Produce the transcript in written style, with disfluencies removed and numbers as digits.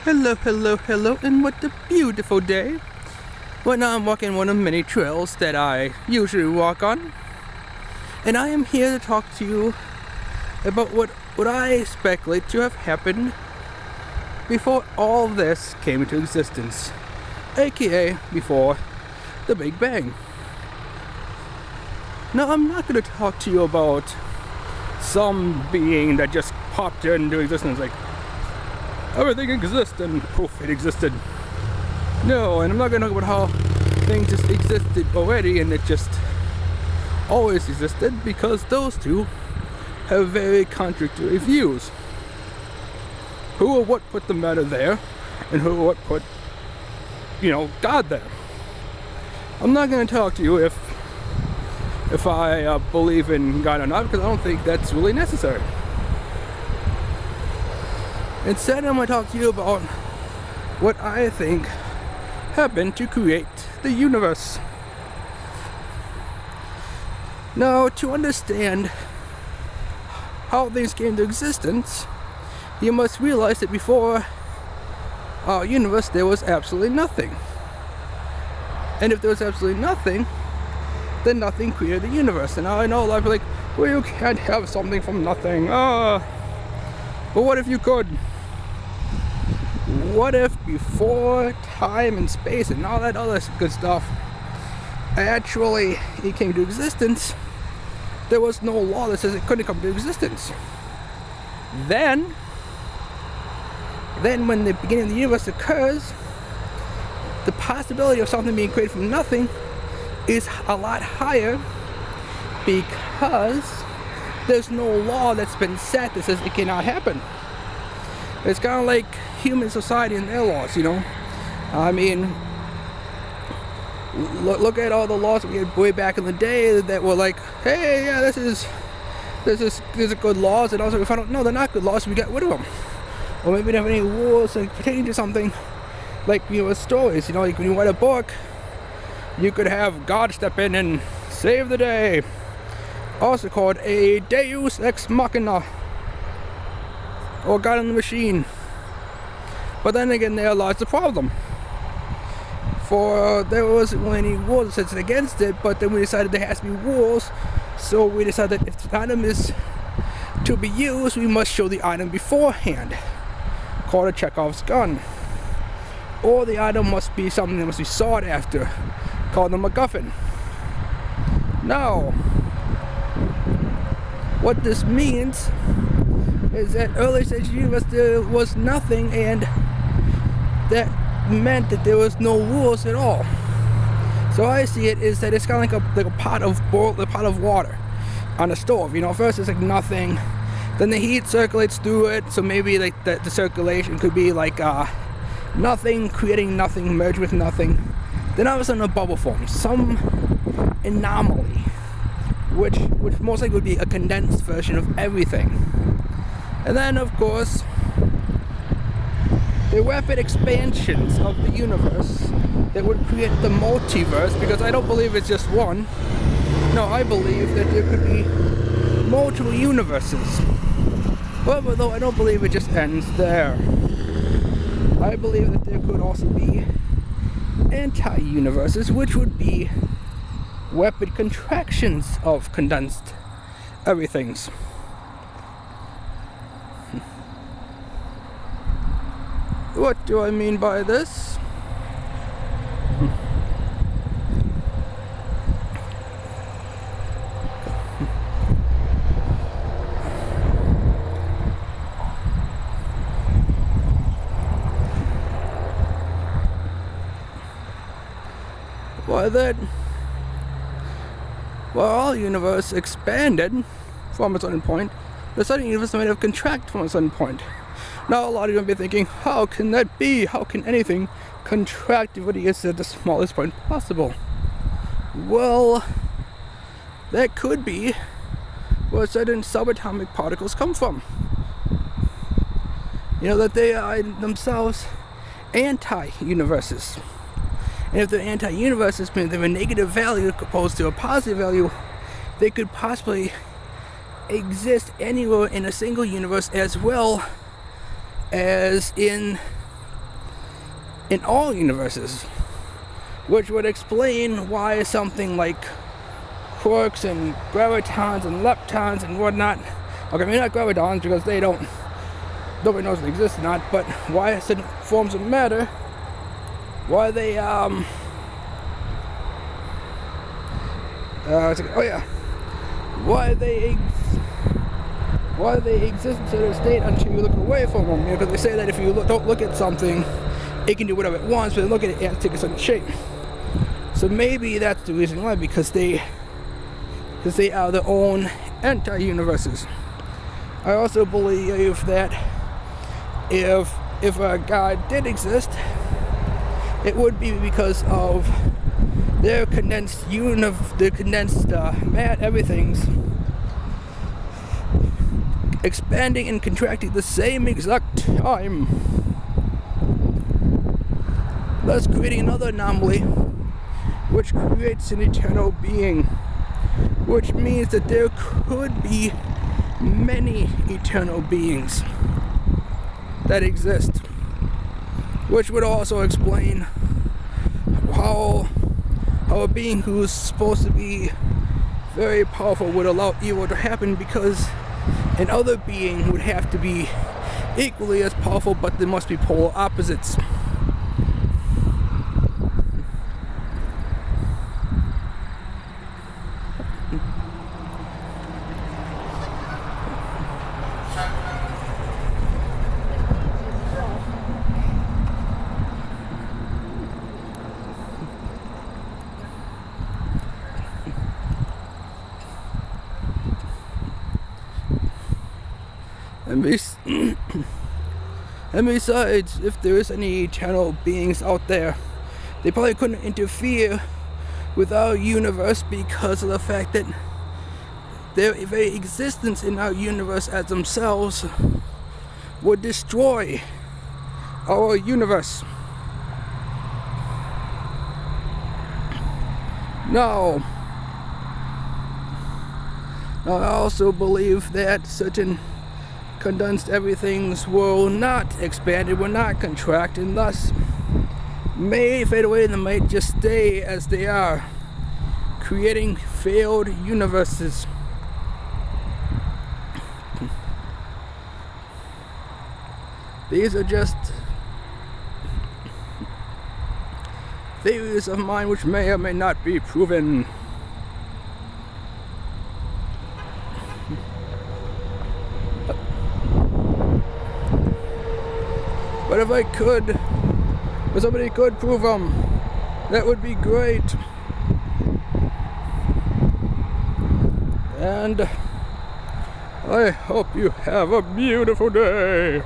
Hello, hello, hello, and what a beautiful day. Well, now I'm walking one of many trails that I usually walk on, and I am here to talk to you about what I speculate to have happened before all this came into existence, aka before the Big Bang. Now, I'm not going to talk to you about some being that just popped into existence like everything exists and poof, it existed. No, and I'm not going to talk about how things just existed already and it just always existed, because those two have very contradictory views. Who or what put the matter there, and who or what put, God there. I'm not going to talk to you if I believe in God or not, because I don't think that's really necessary. Instead, I'm going to talk to you about what I think happened to create the universe. Now, to understand how things came into existence, you must realize that before our universe there was absolutely nothing. And if there was absolutely nothing, then nothing created the universe. And now I know a lot of people are like, well, you can't have something from nothing. But what if you could? What if before time and space and all that other good stuff actually it came to existence, there was no law that says it couldn't come to existence? Then when the beginning of the universe occurs, the possibility of something being created from nothing is a lot higher, because there's no law that's been set that says it cannot happen. It's kind of like human society and their laws, I mean, look at all the laws we had way back in the day that were like, hey, yeah, these are good laws, and also we found out, no, they're not good laws, so we got rid of them. Or maybe we didn't have any rules like pertaining to something, like, with stories, like when you write a book, you could have God step in and save the day, also called a Deus Ex Machina, or God in the Machine. But then again, there lies the problem. For there wasn't really any rules that said against it, but then we decided there has to be rules, so we decided that if the item is to be used, we must show the item beforehand, called a Chekhov's gun. Or the item must be something that must be sought after, called the MacGuffin. Now, what this means is that early stage of the universe there was nothing, and that meant that there was no rules at all. So I see it is that it's kind of like a pot of water on a stove. First it's like nothing, then the heat circulates through it, so maybe like the circulation could be like nothing creating nothing merged with nothing. Then all of a sudden a bubble forms, some anomaly, which most likely would be a condensed version of everything. And then, of course, the rapid expansions of the universe that would create the multiverse, because I don't believe it's just one. No, I believe that there could be multiple universes. However, though, I don't believe it just ends there. I believe that there could also be anti-universes, which would be rapid contractions of condensed everythings. What do I mean by this? Our universe expanded from a certain point, the certain universe might have contracted from a certain point. Now a lot of you might be thinking, how can that be? How can anything contract if it is at the smallest point possible? Well, that could be where certain subatomic particles come from. That they are themselves anti-universes. And if they're anti-universes, meaning they have a negative value opposed to a positive value, they could possibly exist anywhere in a single universe as well as in in all universes, which would explain why something like quarks and gravitons and leptons and whatnot, okay, maybe not gravitons because nobody knows if they exist or not, but why certain forms of matter, why they why they exist in a certain state until you look away from them. Because they say that if you don't look at something, it can do whatever it wants, but look at it, it has to take a certain shape. So maybe that's the reason why, because they are their own anti-universes. I also believe that if a God did exist, it would be because of their condensed everything's expanding and contracting the same exact time, thus creating another anomaly, which creates an eternal being, which means that there could be many eternal beings that exist, which would also explain how a being who's supposed to be very powerful would allow evil to happen, because another being would have to be equally as powerful, but there must be polar opposites. And besides, if there is any eternal beings out there, they probably couldn't interfere with our universe because of the fact that their very existence in our universe as themselves would destroy our universe. Now, I also believe that certain condensed everythings will not expand, it will not contract, and thus may fade away, and they might just stay as they are, creating failed universes. These are just theories of mine which may or may not be proven. But if I could, if somebody could prove them, that would be great. And I hope you have a beautiful day.